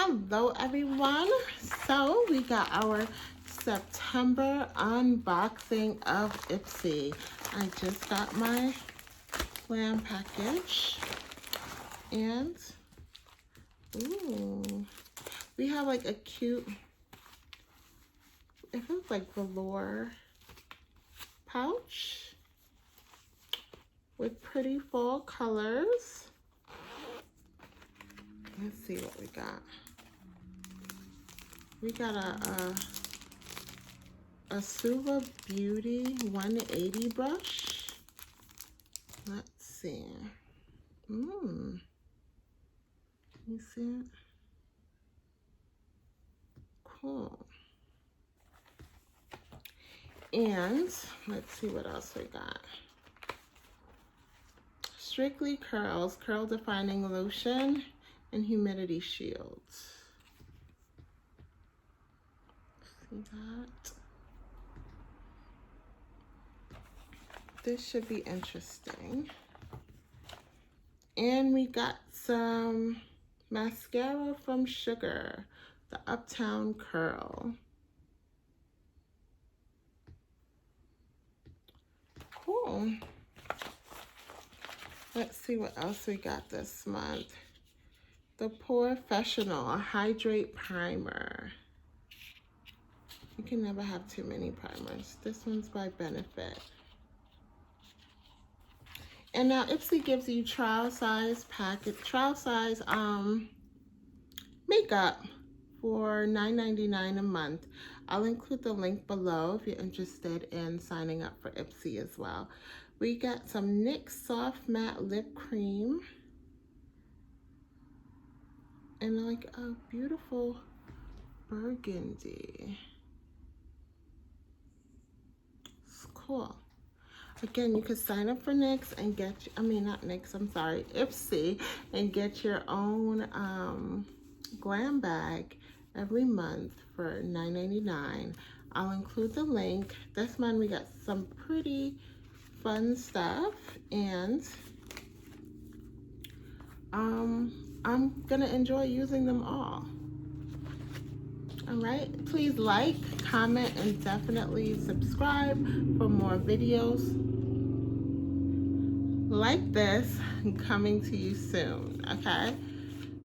Hello everyone. So we got our September unboxing of Ipsy. I just got my glam package and ooh, we have like a cute, it feels like velour pouch with pretty fall colors. Let's see what we got. We got a Suva Beauty 180 brush. Let's see. You see it? Cool. And let's see what else we got. Strictly Curls Curl Defining Lotion and Humidity Shield. See that? This should be interesting. And we got some mascara from Sugar, the Uptown Curl. Cool. Let's see what else we got this month. The Professional Hydrate Primer. You can never have too many primers. This one's by Benefit. And now Ipsy gives you trial size makeup for $9.99 a month. I'll include the link below if you're interested in signing up for Ipsy as well. We got some NYX Soft Matte Lip Cream and like a beautiful burgundy. It's cool. Again, you could sign up for NYX and get, Ipsy, and get your own glam bag every month for $9.99. I'll include the link. This month we got some pretty fun stuff, and I'm gonna enjoy using them all. All right, please like, comment, and definitely subscribe for more videos like this coming to you soon, okay?